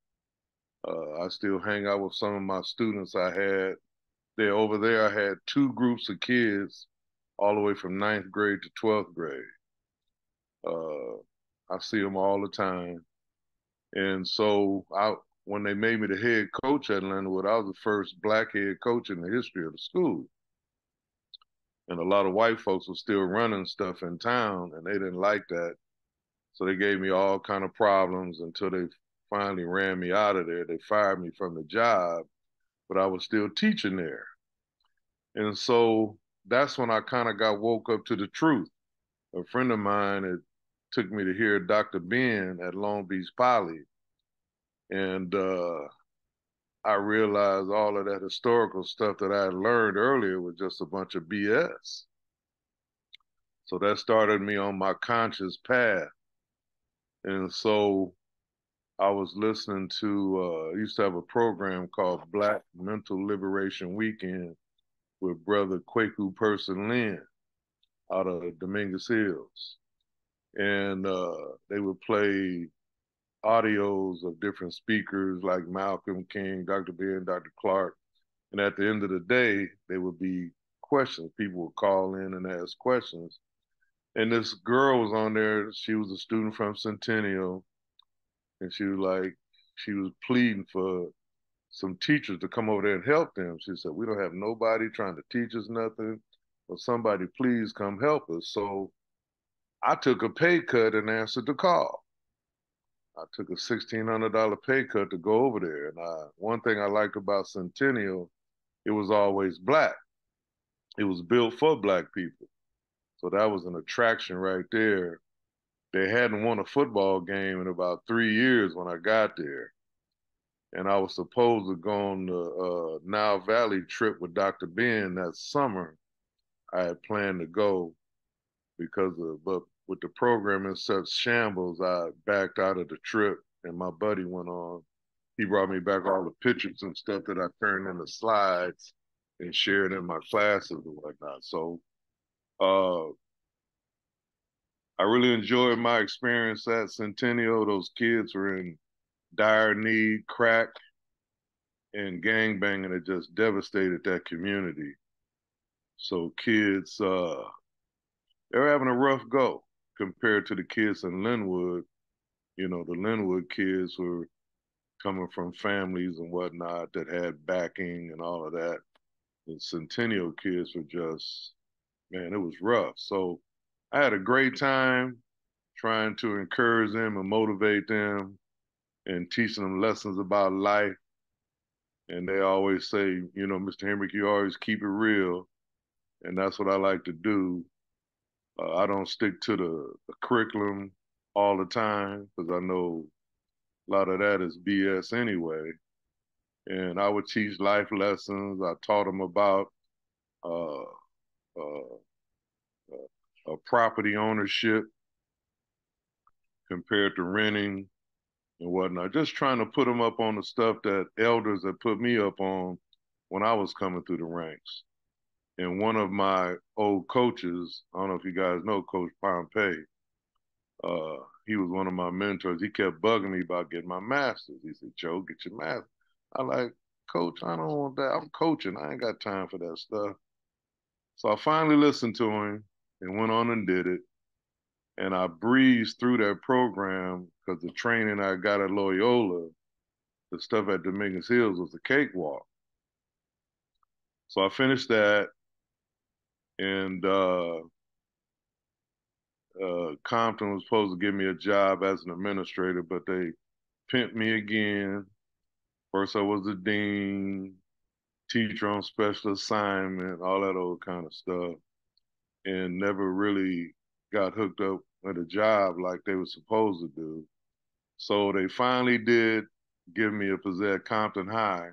I still hang out with some of my students I had. Over there, I had two groups of kids all the way from ninth grade to 12th grade. I see them all the time. And so when they made me the head coach at Linwood, I was the first black head coach in the history of the school. And a lot of white folks were still running stuff in town, and they didn't like that. So they gave me all kind of problems until they finally ran me out of there. They fired me from the job, but I was still teaching there. And so that's when I kind of got woke up to the truth. A friend of mine had took me to hear Dr. Ben at Long Beach Poly. And I realized all of that historical stuff that I had learned earlier was just a bunch of BS. So that started me on my conscious path. And so I was listening to, I used to have a program called Black Mental Liberation Weekend with Brother Kwaku Person Lynn out of Dominguez Hills. And they would play audios of different speakers like Malcolm King, Dr. Ben, Dr. Clark. And at the end of the day, there would be questions. People would call in and ask questions. And this girl was on there. She was a student from Centennial. And she was pleading for some teachers to come over there and help them. She said, we don't have nobody trying to teach us nothing. But somebody please come help us. So I took a pay cut and answered the call. I took a $1,600 pay cut to go over there. And one thing I liked about Centennial, it was always black. It was built for black people. So that was an attraction right there. They hadn't won a football game in about 3 years when I got there. And I was supposed to go on the Nile Valley trip with Dr. Ben that summer. I had planned to go but with the program in such shambles, I backed out of the trip and my buddy went on. He brought me back all the pictures and stuff that I turned into slides and shared in my classes and whatnot. So uh, I really enjoyed my experience at Centennial. Those kids were in dire need, crack and gangbanging had just devastated that community. So kids, they were having a rough go compared to the kids in Linwood. You know, the Linwood kids were coming from families and whatnot that had backing and all of that. The Centennial kids were just, man, it was rough. So I had a great time trying to encourage them and motivate them and teaching them lessons about life. And they always say, you know, Mr. Henrik, you always keep it real. And that's what I like to do. I don't stick to the curriculum all the time because I know a lot of that is BS anyway. And I would teach life lessons. I taught them about uh, uh, property ownership compared to renting and whatnot. Just trying to put them up on the stuff that elders had put me up on when I was coming through the ranks. And one of my old coaches, I don't know if you guys know Coach Pompey, he was one of my mentors. He kept bugging me about getting my master's. He said, Joe, get your master's. I like, Coach, I don't want that. I'm coaching. I ain't got time for that stuff. So I finally listened to him and went on and did it. And I breezed through that program because the training I got at Loyola, the stuff at Dominguez Hills was a cakewalk. So I finished that, and Compton was supposed to give me a job as an administrator, but they pimped me again. First, I was the dean, teacher on special assignment, all that old kind of stuff, and never really got hooked up with a job like they were supposed to do. So they finally did give me a position at Compton High,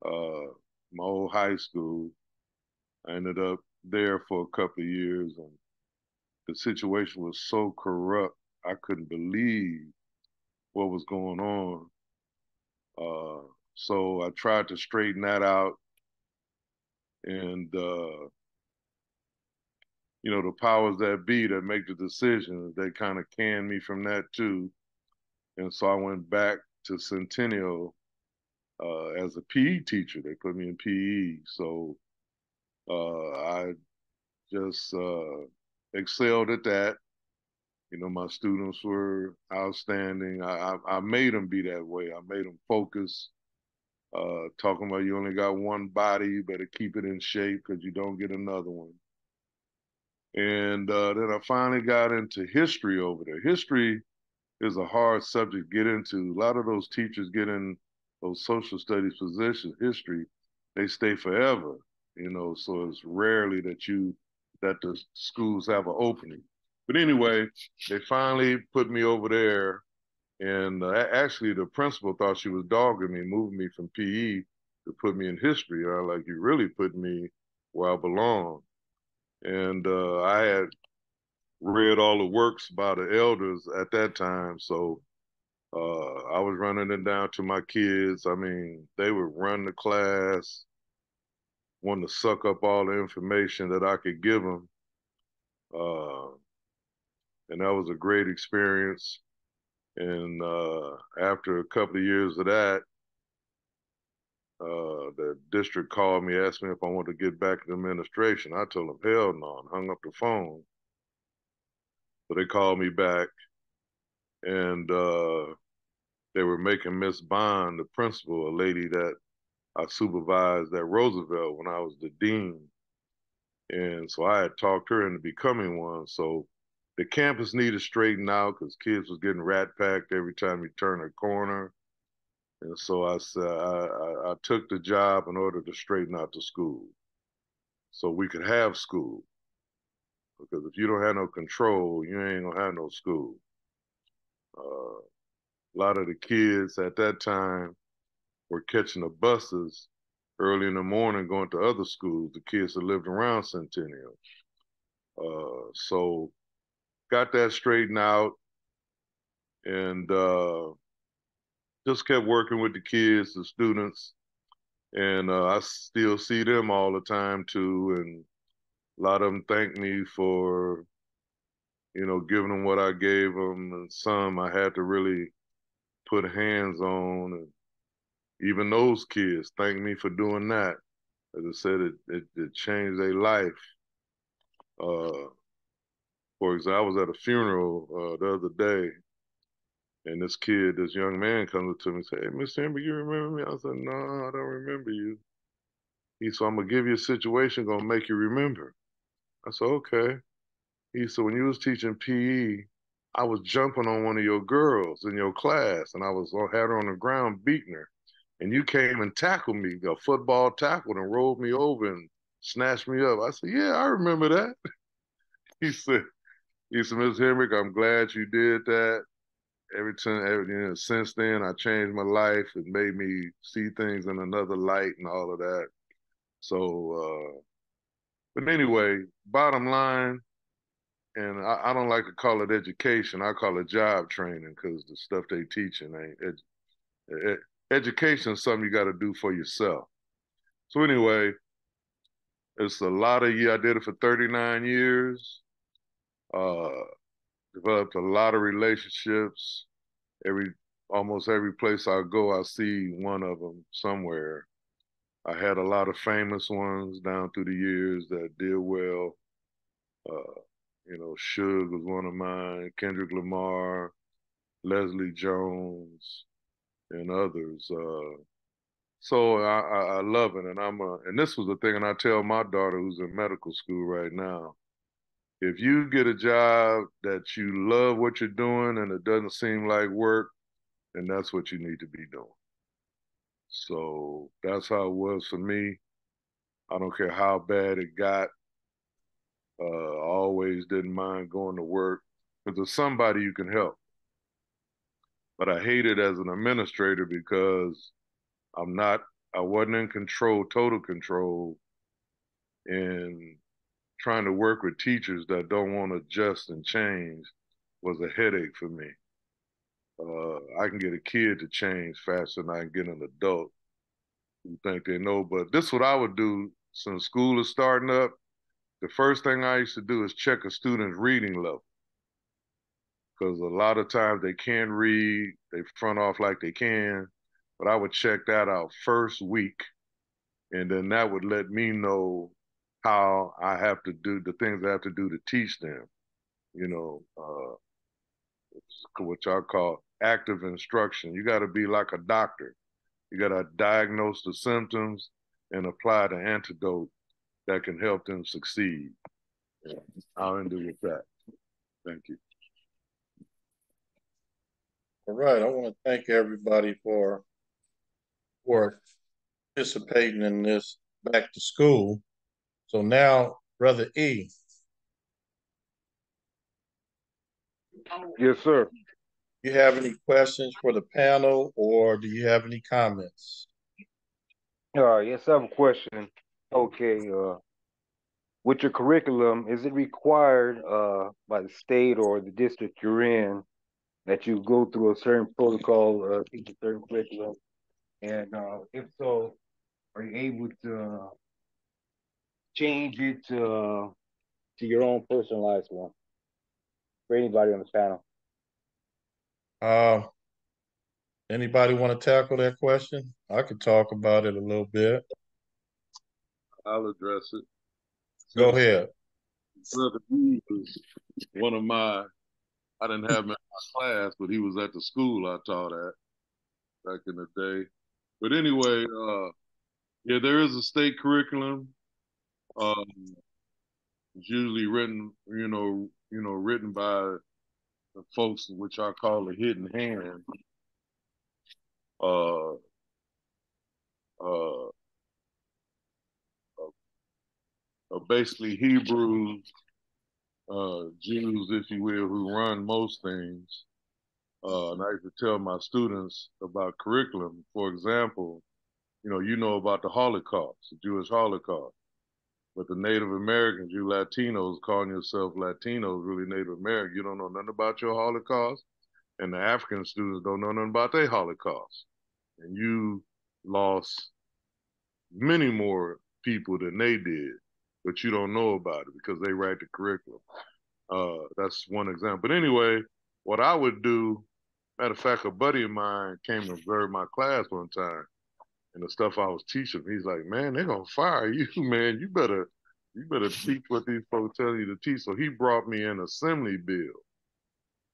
my old high school. I ended up there for a couple of years, and the situation was so corrupt, I couldn't believe what was going on. So I tried to straighten that out, and you know, the powers that be that make the decisions, they kind of canned me from that too. And so I went back to Centennial as a PE teacher. They put me in PE. So I just excelled at that. You know, my students were outstanding. I made them be that way. I made them focus, talking about you only got one body, you better keep it in shape because you don't get another one. And then I finally got into history over there. History is a hard subject to get into. A lot of those teachers get in those social studies positions, history, they stay forever, you know, so it's rarely that the schools have an opening. But anyway, they finally put me over there, and actually the principal thought she was dogging me, moving me from PE to put me in history. I like, you really put me where I belong. And I had read all the works by the elders at that time, so I was running it down to my kids. I mean, they would run the class, wanting to suck up all the information that I could give them. Uh, and that was a great experience. And after a couple of years of that, the district called me, asked me if I wanted to get back in administration. I told them, hell no, and hung up the phone. So they called me back, and they were making Miss Bond, the principal, a lady that I supervised at Roosevelt when I was the dean. And so I had talked her into becoming one. So The campus needed straightened out because kids was getting rat packed every time you turn a corner. And so I said I took the job in order to straighten out the school so we could have school. Because if you don't have no control, you ain't gonna have no school. A lot of the kids at that time were catching the buses early in the morning going to other schools, the kids that lived around Centennial. So got that straightened out and just kept working with the kids, the students, and I still see them all the time too. And a lot of them thank me for, giving them what I gave them, and some I had to really put hands on. And even those kids thank me for doing that. As I said, it changed their life. For example, I was at a funeral the other day, and this young man comes up to me and says, "Hey, Mr. Ember, you remember me?" I said, "No, I don't remember you." He said, "I'm gonna give you a situation gonna make you remember." I said, "Okay." He said, "When you was teaching PE, I was jumping on one of your girls in your class, and had her on the ground beating her, and you came and tackled me, a football tackled and rolled me over and snatched me up." I said, "Yeah, I remember that." He said, "Ms. Henrik, I'm glad you did that. Since then, I changed my life. It made me see things in another light and all of that." So, but anyway, bottom line, and I don't like to call it education. I call it job training because the stuff they teaching ain't education is something you got to do for yourself. So anyway, it's a lot of years. I did it for 39 years. Uh, Developed a lot of relationships. Almost every place I go, I see one of them somewhere. I had a lot of famous ones down through the years that did well. Uh, Suge was one of mine, Kendrick Lamar, Leslie Jones, and others. So I love it, and and this was the thing, and I tell my daughter who's in medical school right now, if you get a job that you love what you're doing and it doesn't seem like work, then that's what you need to be doing. So that's how it was for me. I don't care how bad it got. I always didn't mind going to work because there's somebody you can help. But I hate it as an administrator because I'm not, I wasn't in control, total control, and trying to work with teachers that don't want to adjust and change was a headache for me. I can get a kid to change faster than I can get an adult who think they know. But this is what I would do since school is starting up. The first thing I used to do is check a student's reading level because a lot of times they can't read, they front off like they can, but I would check that out first week, and then that would let me know how I have to do the things I have to do to teach them, you know, what y'all call active instruction. You got to be like a doctor. You got to diagnose the symptoms and apply the antidote that can help them succeed. I'll end it with that. Thank you. All right. I want to thank everybody for participating in this back to school. So now, Brother E. Yes, sir. You have any questions for the panel or do you have any comments? Yes, I have a question. Okay, with your curriculum, is it required by the state or the district you're in that you go through a certain protocol, teach a certain curriculum? And if so, are you able to change it to your own personalized one for anybody on the panel? Uh, Anybody want to tackle that question? I could talk about it a little bit. I'll address it. Go Since ahead. Brother B was one of I didn't have him in my class, but he was at the school I taught at back in the day. But anyway, yeah, there is a state curriculum. Um, it's usually written, written by the folks which I call the hidden hand, uh, uh, basically Hebrews, Jews, if you will, who run most things. And I used to tell my students about curriculum. For example, you know about the Holocaust, the Jewish Holocaust. But the Native Americans, you Latinos, calling yourself Latinos, really Native American, you don't know nothing about your Holocaust. And the African students don't know nothing about their Holocaust. And you lost many more people than they did, but you don't know about it because they write the curriculum. That's one example. But anyway, what I would do, matter of fact, a buddy of mine came to observe my class one time, and the stuff I was teaching, he's like, "Man, they're gonna fire you, man. You better teach what these folks tell you to teach." So he brought me an assembly bill,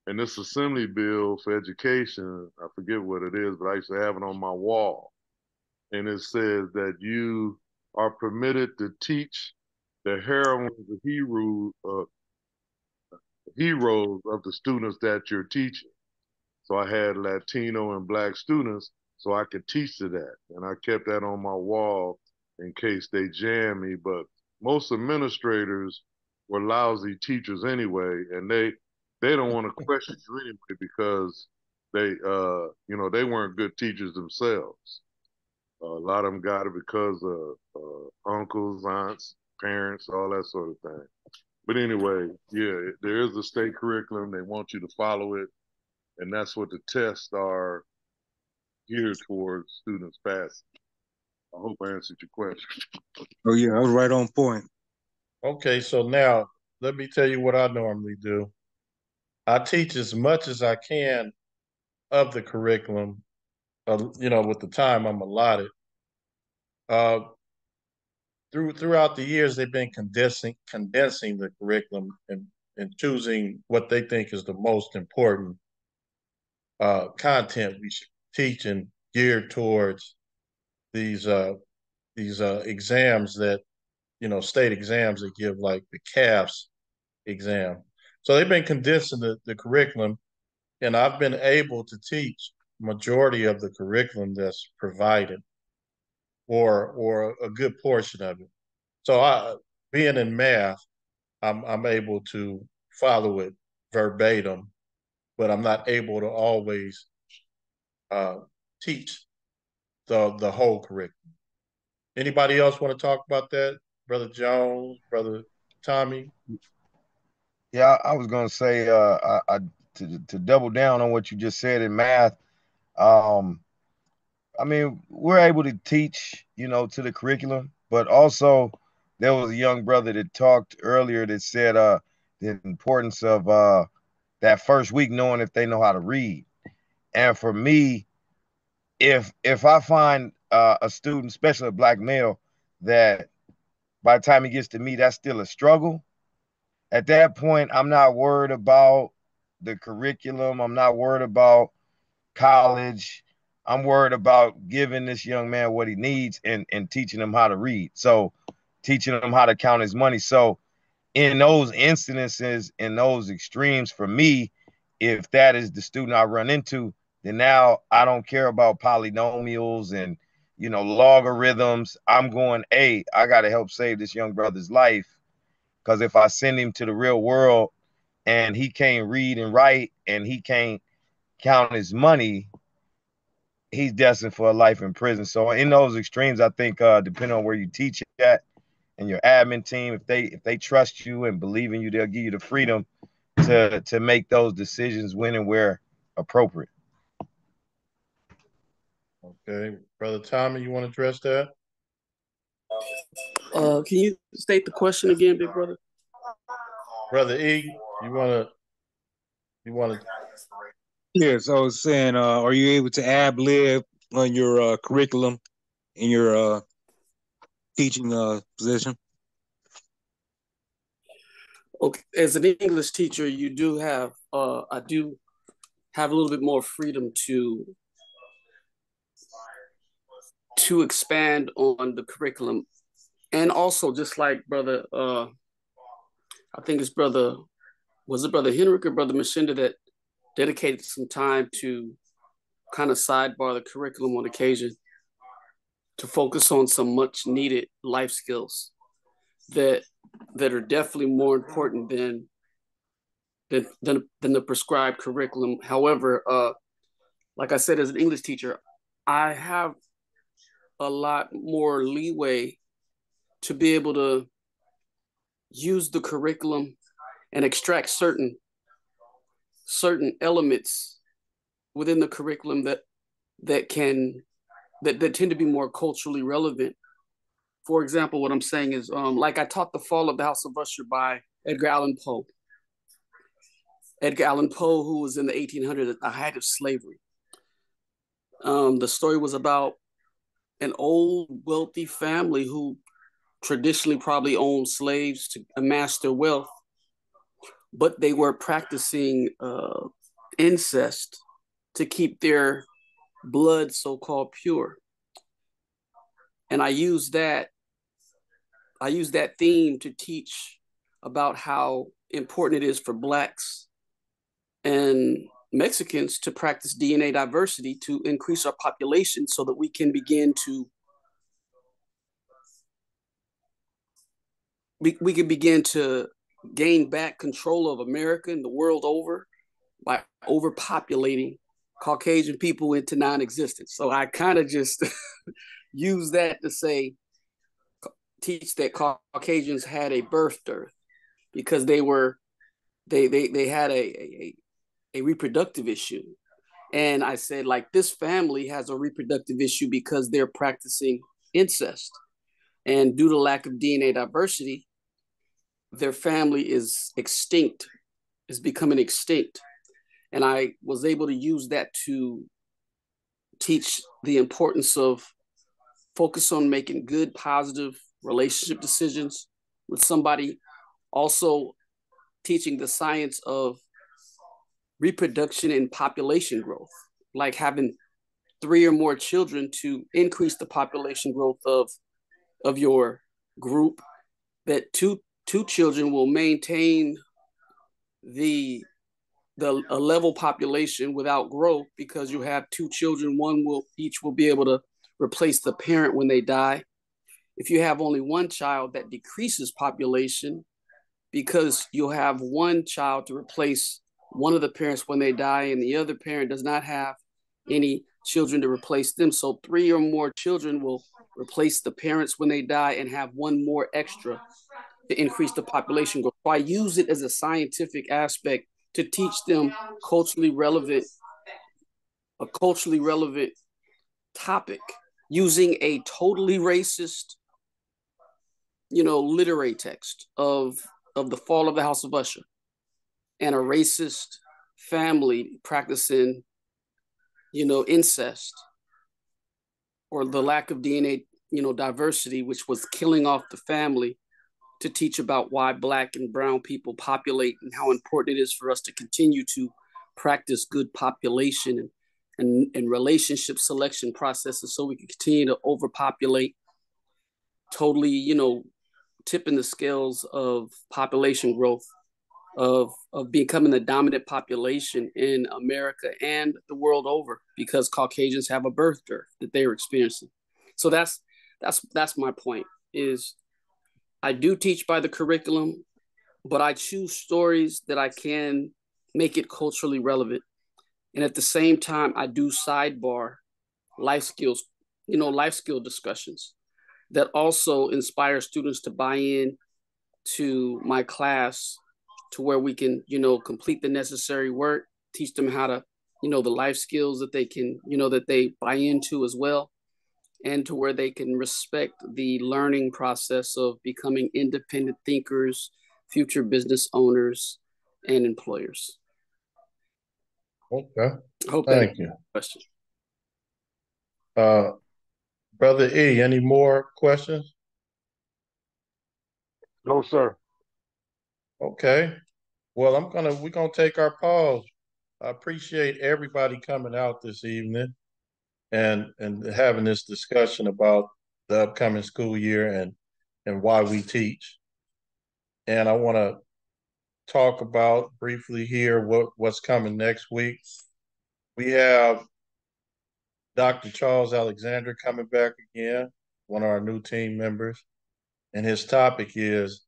and this assembly bill for education, I forget what it is, but I used to have it on my wall, and it says that you are permitted to teach the heroines, the heroes of the students that you're teaching. So I had Latino and Black students, so I could teach to that. And I kept that on my wall in case they jam me. But most administrators were lousy teachers anyway, and they don't want to question you anyway because they weren't good teachers themselves. A lot of them got it because of uncles, aunts, parents, all that sort of thing. But anyway, yeah, there is a state curriculum. They want you to follow it, and that's what the tests are geared towards students passing. I hope I answered your question. Oh yeah, I was right on point. Okay, so now let me tell you what I normally do. I teach as much as I can of the curriculum, with the time I'm allotted. Uh, throughout the years, they've been condensing the curriculum and choosing what they think is the most important content we should teach and geared towards these exams that state exams that give like the CAFS exam. So they've been condensing the curriculum, and I've been able to teach majority of the curriculum that's provided, or a good portion of it. So being in math, I'm able to follow it verbatim, but I'm not able to always uh, teach the whole curriculum. Anybody else want to talk about that, Brother Jones, Brother Tommy? Yeah, I was gonna say, to double down on what you just said in math. Um, I mean, we're able to teach, to the curriculum, but also there was a young brother that talked earlier that said the importance of that first week knowing if they know how to read. And for me, if I find a student, especially a black male, that by the time he gets to me, that's still a struggle. At that point, I'm not worried about the curriculum. I'm not worried about college. I'm worried about giving this young man what he needs and teaching him how to read. So teaching him how to count his money. So in those instances, in those extremes, for me, if that is the student I run into, then now I don't care about polynomials and logarithms. I'm going, hey, I got to help save this young brother's life, because if I send him to the real world and he can't read and write and he can't count his money, he's destined for a life in prison. So in those extremes, I think depending on where you teach at and your admin team, if they trust you and believe in you, they'll give you the freedom to make those decisions when and where appropriate. Okay, Brother Tommy, you want to address that? Can you state the question again, big brother? Brother E, you want to Yeah, so I was saying, are you able to ad lib on your curriculum in your teaching position? Okay, as an English teacher, you do have I do have a little bit more freedom to expand on the curriculum, and also just like brother, I think it's brother was it Brother Henrik or Brother Mashinda that dedicated some time to kind of sidebar the curriculum on occasion to focus on some much needed life skills that are definitely more important than the prescribed curriculum. However, like I said, as an English teacher, I have a lot more leeway to be able to use the curriculum and extract certain elements within the curriculum that tend to be more culturally relevant. For example, what I'm saying is, like I taught The Fall of the House of Usher by Edgar Allan Poe. Edgar Allan Poe, who was in the 1800s at the height of slavery. The story was about an old wealthy family who traditionally probably owned slaves to amass their wealth, but they were practicing incest to keep their blood so-called pure. And I use that theme to teach about how important it is for Blacks and Mexicans to practice DNA diversity to increase our population so that we can begin to gain back control of America and the world over by overpopulating Caucasian people into non-existence. So I kind of just use that to teach that Caucasians had a birth dearth because they had a reproductive issue. And I said, like, this family has a reproductive issue because they're practicing incest. And due to lack of DNA diversity, their family is extinct, is becoming extinct. And I was able to use that to teach the importance of focus on making good, positive relationship decisions with somebody. Also teaching the science of reproduction and population growth, like having 3 or more children to increase the population growth of your group, that two children will maintain a level population without growth because you have 2 children, each will be able to replace the parent when they die. If you have only 1 child, that decreases population because you'll have 1 child to replace one of the parents when they die, and the other parent does not have any children to replace them. So 3 or more children will replace the parents when they die and have 1 more extra to increase the population growth. So I use it as a scientific aspect to teach them a culturally relevant topic using a totally racist, literary text of The Fall of the House of Usher and a racist family practicing, incest or the lack of DNA, diversity, which was killing off the family, to teach about why Black and brown people populate and how important it is for us to continue to practice good population and relationship selection processes so we can continue to overpopulate, totally, tipping the scales of population growth, of becoming the dominant population in America and the world over because Caucasians have a birth dearth that they're experiencing. So that's my point is I do teach by the curriculum, but I choose stories that I can make it culturally relevant. And at the same time, I do sidebar life skills, life skill discussions that also inspire students to buy in to my class to where we can, complete the necessary work, teach them how to, the life skills that they can, that they buy into as well, and to where they can respect the learning process of becoming independent thinkers, future business owners, and employers. Okay. I hope Thank you. Question. Brother E, any more questions? No, sir. Okay. Well, we're gonna take our pause. I appreciate everybody coming out this evening and having this discussion about the upcoming school year and why we teach. And I want to talk about briefly here what's coming next week. We have Dr. Charles Alexander coming back again, one of our new team members. And his topic is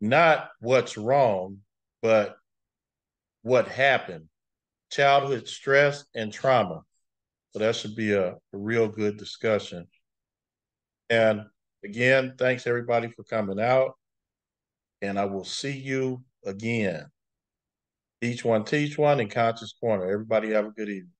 not what's wrong, but what happened, childhood stress and trauma. So that should be a real good discussion. And again, thanks everybody for coming out. And I will see you again. Each one teach one in Conscious Corner. Everybody have a good evening.